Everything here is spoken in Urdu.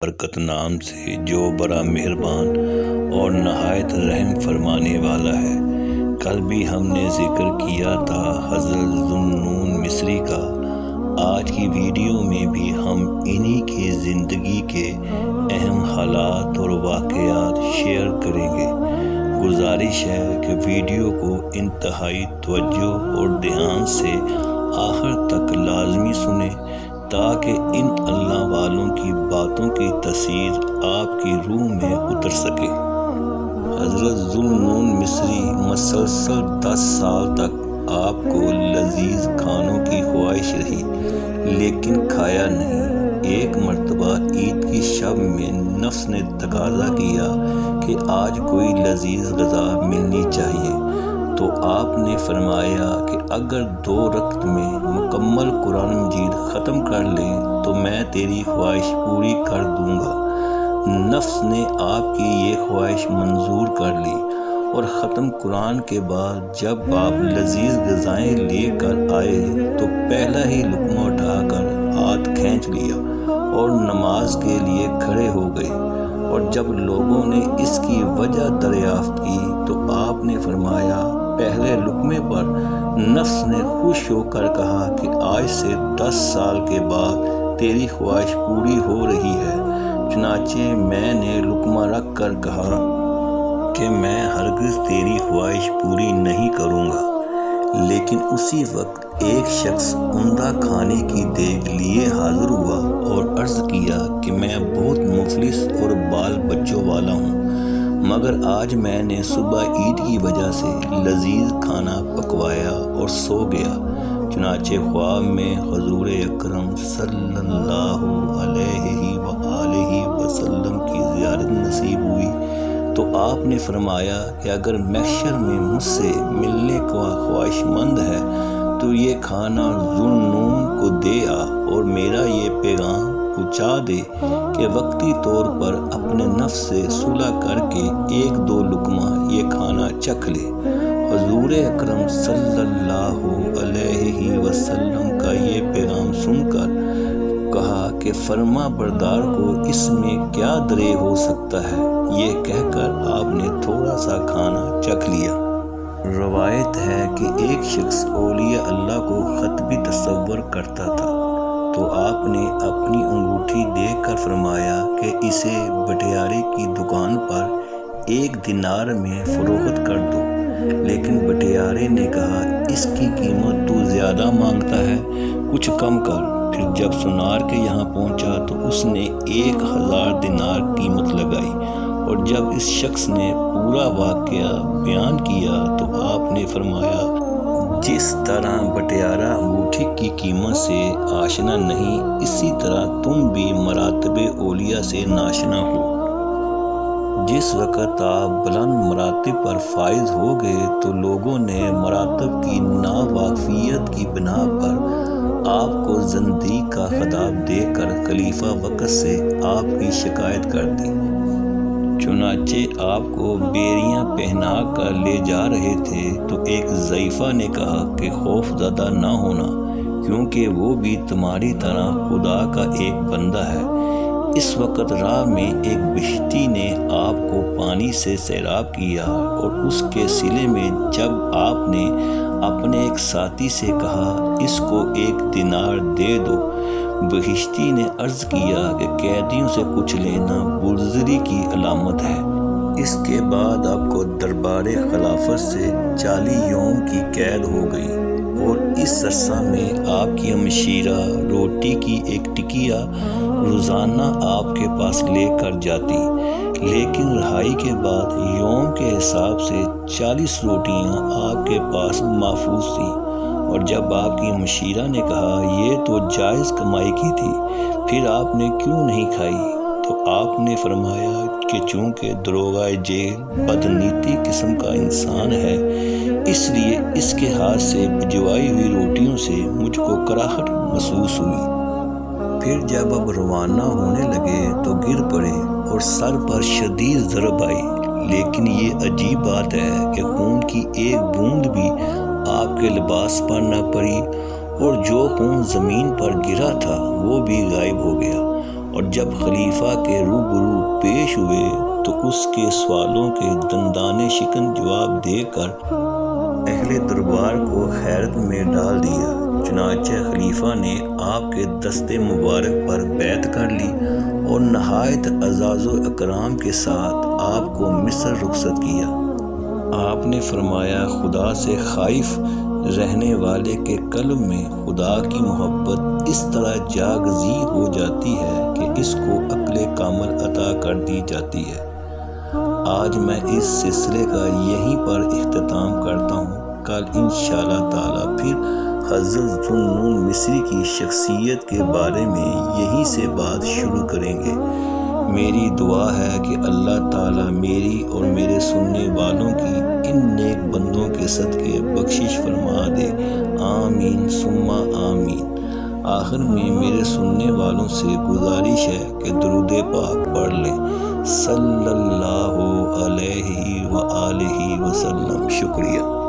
برکت نام سے جو بڑا مہربان اور نہایت رحم فرمانے والا ہے۔ کل بھی ہم نے ذکر کیا تھا حضرت ذوالنون مصری کا۔ آج کی ویڈیو میں بھی ہم انہی کی زندگی کے اہم حالات اور واقعات شیئر کریں گے۔ گزارش ہے کہ ویڈیو کو انتہائی توجہ اور دھیان سے آخر تک لازمی سنیں تاکہ ان اللہ والوں کی باتوں کی تاثیر آپ کی روح میں اتر سکے۔ حضرت ذوالنون مصری مسلسل 10 سال تک آپ کو لذیذ کھانوں کی خواہش رہی لیکن کھایا نہیں۔ ایک مرتبہ عید کی شب میں نفس نے تقاضا کیا کہ آج کوئی لذیذ غذا ملنی چاہیے، تو آپ نے فرمایا کہ اگر 2 رکعت میں مکمل قرآن مجید ختم کر لیں تو میں تیری خواہش پوری کر دوں گا۔ نفس نے آپ کی یہ خواہش منظور کر لی اور ختم قرآن کے بعد جب آپ لذیذ غذائیں لے کر آئے تو پہلا ہی لقمہ اٹھا کر ہاتھ کھینچ لیا اور نماز کے لیے کھڑے ہو گئے۔ اور جب لوگوں نے اس کی وجہ دریافت کی تو آپ نے فرمایا، پہلے لقمے پر نفس نے خوش ہو کر کہا کہ آج سے 10 سال کے بعد تیری خواہش پوری ہو رہی ہے۔ چنانچہ میں نے لقمہ رکھ کر کہا کہ میں ہرگز تیری خواہش پوری نہیں کروں گا۔ لیکن اسی وقت ایک شخص عمدہ کھانے کی دیگ لیے حاضر ہوا اور عرض کیا کہ میں بہت مفلس اور بال بچوں والا ہوں، مگر آج میں نے صبح عید کی وجہ سے لذیذ کھانا پکوایا اور سو گیا۔ چنانچہ خواب میں حضور اکرم صلی اللہ علیہ وآلہ وسلم کی زیارت نصیب ہوئی تو آپ نے فرمایا کہ اگر محشر میں مجھ سے ملنے کا خواہش مند ہے تو یہ کھانا ذوالنون کو دے آ اور میرا یہ پیغام پہنچا دے کہ وقتی طور پر اپنے نفس سے صلح کر کے 1-2 لقمہ یہ کھانا چکھ لے۔ حضور اکرم صلی اللہ علیہ وسلم کا یہ پیغام سن کر کہا کہ فرما بردار کو اس میں کیا درے ہو سکتا ہے۔ یہ کہہ کر آپ نے تھوڑا سا کھانا چکھ لیا۔ روایت ہے کہ ایک شخص اولیاء اللہ کو خطبی تصور کرتا تھا تو آپ نے اپنی انگوٹھی دیکھ کر فرمایا کہ اسے بٹیارے کی دکان پر 1 دینار میں فروخت کر دو۔ لیکن بٹیارے نے کہا، اس کی قیمت تو زیادہ مانگتا ہے، کچھ کم کر۔ پھر جب سنار کے یہاں پہنچا تو اس نے 1000 دینار قیمت لگائی، اور جب اس شخص نے پورا واقعہ بیان کیا تو آپ نے فرمایا، جس طرح بٹیارہ انگوٹھی کی قیمت سے آشنا نہیں، اسی طرح تم بھی مراتب اولیاء سے ناشنا ہو۔ جس وقت آپ بلند مراتب پر فائز ہو گئے تو لوگوں نے مراتب کی ناواقفیت کی بنا پر آپ کو زندیق کا خطاب دے کر خلیفہ وقت سے آپ کی شکایت کر دی۔ چنانچہ آپ کو بیریاں پہنا کر لے جا رہے تھے تو ایک ضعیفہ نے کہا کہ خوف زدہ نہ ہونا، کیونکہ وہ بھی تمہاری طرح خدا کا ایک بندہ ہے۔ اس وقت راہ میں ایک بشتی نے آپ کو پانی سے سیراب کیا اور اس کے صلے میں جب آپ نے اپنے ایک ساتھی سے کہا اس کو 1 دینار دے دو، بہشتی نے عرض کیا کہ قیدیوں سے کچھ لینا بزدلی کی علامت ہے۔ اس کے بعد آپ کو دربار خلافت سے 40 یوم کی قید ہو گئی، اور اس عرصہ میں آپ کی ہمشیرہ روٹی کی 1 ٹکیا روزانہ آپ کے پاس لے کر جاتی، لیکن رہائی کے بعد یوم کے حساب سے 40 روٹیاں آپ کے پاس محفوظ تھیں۔ اور جب آپ کی ہمشیرہ نے کہا یہ تو جائز کمائی کی تھی، پھر آپ نے کیوں نہیں کھائی؟ تو آپ نے فرمایا کہ چونکہ داروغہ جیل بدنیتی قسم کا انسان ہے، اس لیے اس کے ہاتھ سے بھجوائی ہوئی روٹیوں سے مجھ کو کراہٹ محسوس ہوئی۔ پھر جب اب روانہ ہونے لگے تو گر پڑے اور سر پر شدید ضرب آئی، لیکن یہ عجیب بات ہے کہ خون کی 1 بوند بھی آپ کے لباس پر نہ پڑی، اور جو خون زمین پر گرا تھا وہ بھی غائب ہو گیا، اور جب خلیفہ کے روبرو پیش ہوئے تو اس کے سوالوں کے دندانے شکن جواب دے کر اہل دربار کو حیرت میں ڈال دیا۔ چنانچہ خلیفہ نے آپ کے دست مبارک پر بیعت کر لی اور نہایت اعزاز و اکرام کے ساتھ آپ کو مصر رخصت کیا۔ آپ نے فرمایا، خدا سے خائف رہنے والے کے قلب میں خدا کی محبت اس طرح جاگزی ہو جاتی ہے کہ اس کو عقل کامل عطا کر دی جاتی ہے۔ آج میں اس سلسلے کا یہیں پر اختتام کرتا ہوں۔ کل انشاءاللہ تعالی پھر حضرت ذوالنون مصری کی شخصیت کے بارے میں یہیں سے بات شروع کریں گے۔ میری دعا ہے کہ اللہ تعالیٰ میری اور میرے سننے والوں کی ان نیک بندوں کے صدقے بخشش فرما دے، آمین ثم آمین۔ آخر میں میرے سننے والوں سے گزارش ہے کہ درود پاک پڑھ لیں، صلی اللہ علیہ وآلہ وسلم۔ شکریہ۔